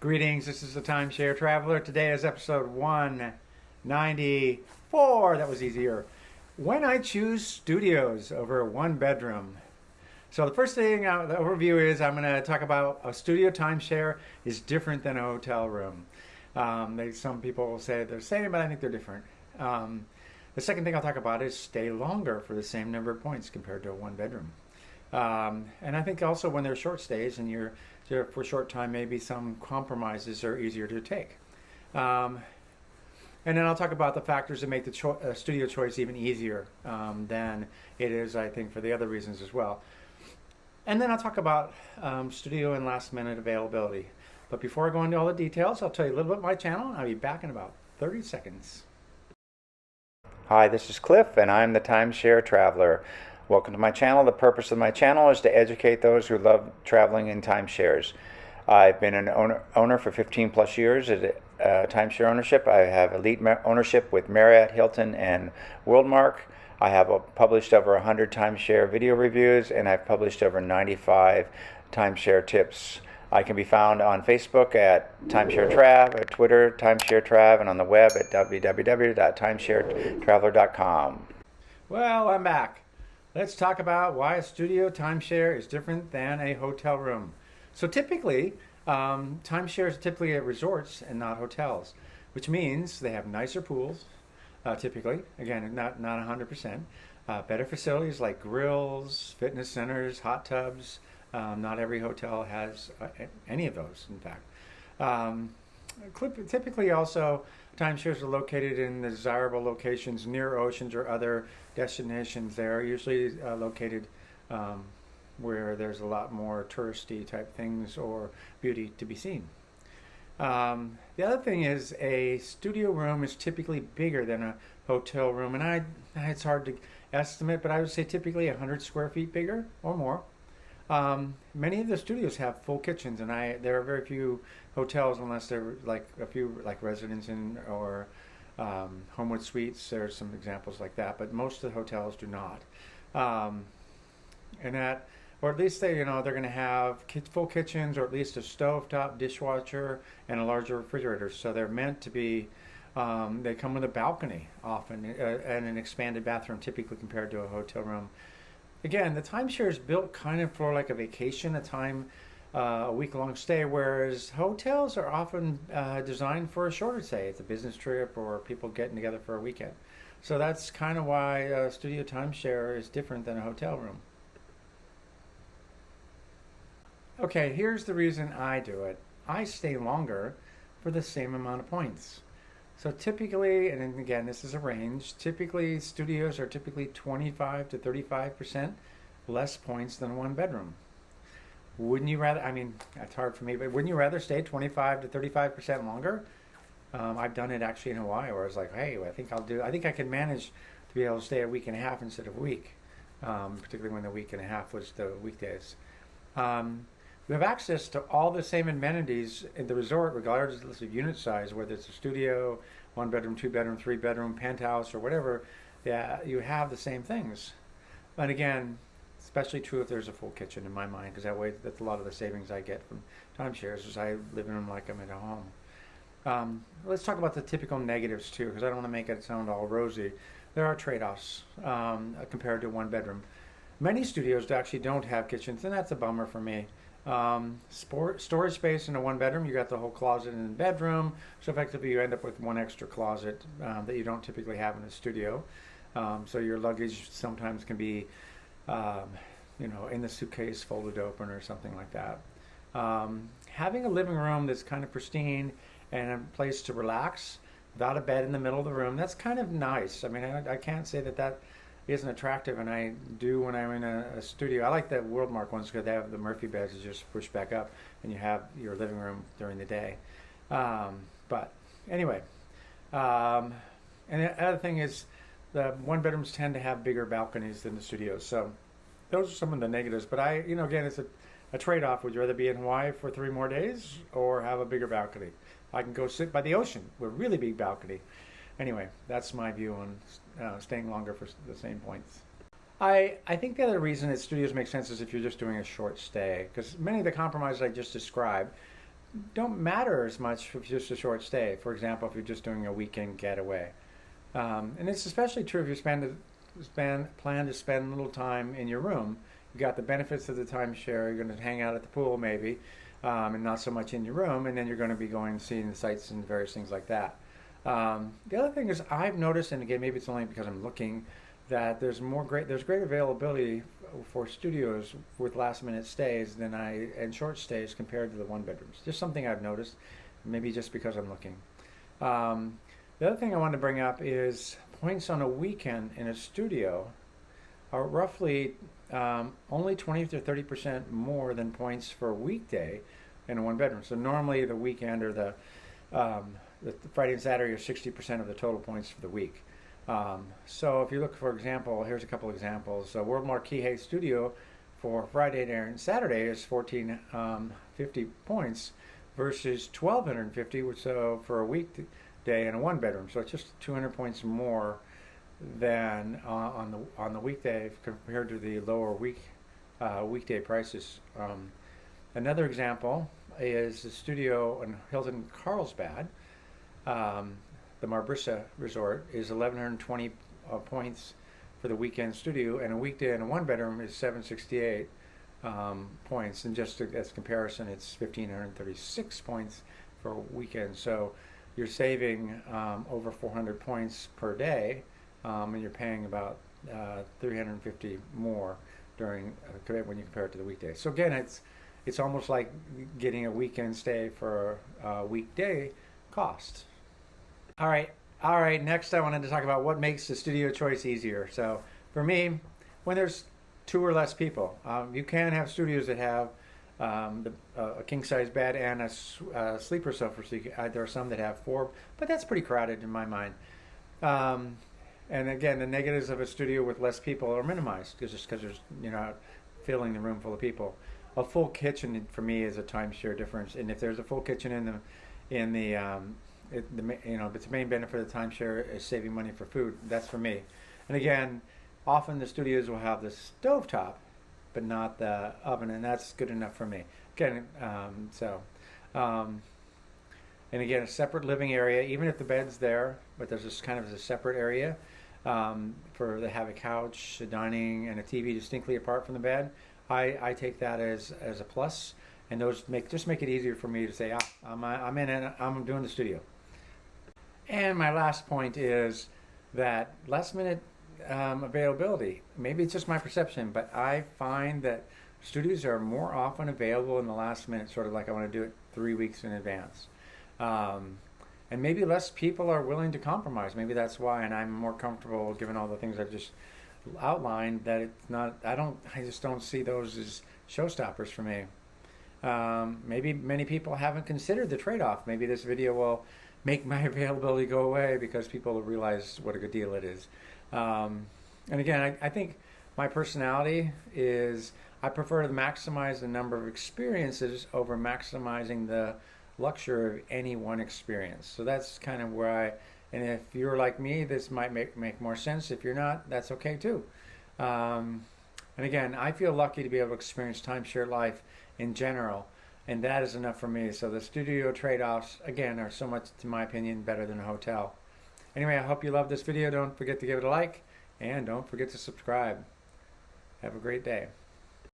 Greetings, this is the Timeshare Traveler. Today is episode 194. That was easier. When I choose studios over a one bedroom. So the first thing, the overview is I'm going to talk about a studio timeshare is different than a hotel room. Some people will say they're the same, but I think they're different. The second thing I'll talk about is stay longer for the same number of points compared to a one bedroom. And I think also when they're short stays and you're there for a short time, maybe some compromises are easier to take. And then I'll talk about the factors that make the studio choice even easier than it is, I think, for the other reasons as well. And then I'll talk about studio and last minute availability. But before I go into all the details, I'll tell you a little bit about my channel. I'll be back in about 30 seconds. Hi, this is Cliff, and I'm the Timeshare Traveler. Welcome to my channel. The purpose of my channel is to educate those who love traveling in timeshares. I've been an owner for 15 plus years at timeshare ownership. I have elite ownership with Marriott, Hilton, and Worldmark. I have published over 100 timeshare video reviews, and I've published over 95 timeshare tips. I can be found on Facebook at Timeshare Trav, at Twitter, Timeshare Trav, and on the web at www.timesharetraveler.com. Well, I'm back. Let's talk about why a studio timeshare is different than a hotel room. So typically, timeshares are typically at resorts and not hotels, which means they have nicer pools, typically. Again, not 100%. Better facilities like grills, fitness centers, hot tubs. Not every hotel has any of those, in fact. Typically also, timeshares are located in desirable locations near oceans or other destinations. They're usually located where there's a lot more touristy type things or beauty to be seen. The other thing is a studio room is typically bigger than a hotel room, and it's hard to estimate, but I would say typically 100 square feet bigger or more. Many of the studios have full kitchens, and there are very few hotels, unless they're like a few like Residence Inn or Homewood Suites. There's some examples like that, but most of the hotels do not. Or at least they're going to have full kitchens, or at least a stovetop dishwasher and a larger refrigerator. So they're meant to be. They come with a balcony often and an expanded bathroom, typically compared to a hotel room. Again, the timeshare is built kind of for like a vacation, a week-long stay, whereas hotels are often designed for a shorter stay. It's a business trip or people getting together for a weekend. So that's kind of why a studio timeshare is different than a hotel room. Okay, here's the reason I do it. I stay longer for the same amount of points. So typically, and again, this is a range, typically studios are typically 25 to 35% less points than a one bedroom. Wouldn't you rather, that's hard for me, but wouldn't you rather stay 25 to 35% longer? I've done it actually in Hawaii where I was like, hey, I think I can manage to be able to stay a week and a half instead of a week, particularly when the week and a half was the weekdays. We have access to all the same amenities in the resort, regardless of unit size, whether it's a studio, one bedroom, two bedroom, three bedroom, penthouse, or whatever. Yeah, you have the same things. And again, especially true if there's a full kitchen in my mind, because that's a lot of the savings I get from timeshares, is I live in them like I'm at home. Let's talk about the typical negatives too, because I don't want to make it sound all rosy. There are trade-offs compared to one bedroom. Many studios actually don't have kitchens, and that's a bummer for me. Storage space in a one bedroom, you got the whole closet in the bedroom, so effectively you end up with one extra closet that you don't typically have in a studio. So your luggage sometimes can be in the suitcase folded open or something like that. Having a living room that's kind of pristine and a place to relax without a bed in the middle of the room, that's kind of nice. I can't say that isn't attractive, and I do when I'm in a studio. I like the Worldmark ones because they have the Murphy beds that just push back up, and you have your living room during the day. But anyway, and the other thing is the one bedrooms tend to have bigger balconies than the studios. So those are some of the negatives. But again, it's a trade-off. Would you rather be in Hawaii for 3 more days or have a bigger balcony? I can go sit by the ocean with a really big balcony. Anyway, that's my view on staying longer for the same points. I think the other reason that studios make sense is if you're just doing a short stay, because many of the compromises I just described don't matter as much if it's just a short stay. For example, if you're just doing a weekend getaway. And it's especially true if you plan to spend a little time in your room. You got the benefits of the timeshare. You're going to hang out at the pool maybe, and not so much in your room. And then you're going to be going and seeing the sights and various things like that. The other thing is I've noticed, and again maybe it's only because I'm looking, that there's great availability for studios with last minute stays and short stays compared to the one bedrooms. Just something I've noticed, maybe just because I'm looking. The other thing I want to bring up is points on a weekend in a studio are roughly only 20 to 30% more than points for a weekday in a one bedroom. So normally the weekend or the Friday and Saturday are 60% of the total points for the week. So if you look, for example, here's a couple examples. So World Marquee Studio for Friday and Saturday is 1,450 points versus 1,250, which for a weekday in a one bedroom. So it's just 200 points more than on the weekday compared to the lower weekday prices. Another example is the studio in Hilton Carlsbad. The Marbrissa Resort is 1,120 points for the weekend studio, and a weekday in a one bedroom is 768 points. And just as comparison, it's 1,536 points for a weekend. So you're saving over 400 points per day, and you're paying about 350 more when you compare it to the weekday. So again, it's almost like getting a weekend stay for a weekday cost. All right. Next, I wanted to talk about what makes the studio choice easier. So, for me, when there's two or less people, you can have studios that have a king size bed and a sleeper sofa. So there are some that have four, but that's pretty crowded in my mind. And again, the negatives of a studio with less people are minimized because you're not filling the room full of people. A full kitchen for me is a timeshare difference, and if there's a full kitchen in the it's the main benefit of the timeshare is saving money for food. That's for me. And again, often the studios will have the stovetop, but not the oven, and that's good enough for me. Again, and again, a separate living area, even if the bed's there, but there's this kind of a separate area to have a couch, a dining, and a TV distinctly apart from the bed. I take that as a plus, and those make it easier for me to say, I'm in it, I'm doing the studio. And my last point is that last minute availability. Maybe it's just my perception, but I find that studios are more often available in the last minute, sort of like I want to do it 3 weeks in advance. And maybe less people are willing to compromise. Maybe that's why, and I'm more comfortable, given all the things I've just outlined, that it's not. I just don't see those as showstoppers for me. Maybe many people haven't considered the trade-off. Maybe this video will make my availability go away because people realize what a good deal it is. And again, I think my personality is I prefer to maximize the number of experiences over maximizing the luxury of any one experience. So that's kind of and if you're like me, this might make more sense. If you're not, that's okay too. And again, I feel lucky to be able to experience timeshare life in general, and that is enough for me. So the studio trade-offs, again, are so much, in my opinion, better than a hotel. Anyway, I hope you love this video. Don't forget to give it a like, and don't forget to subscribe. Have a great day.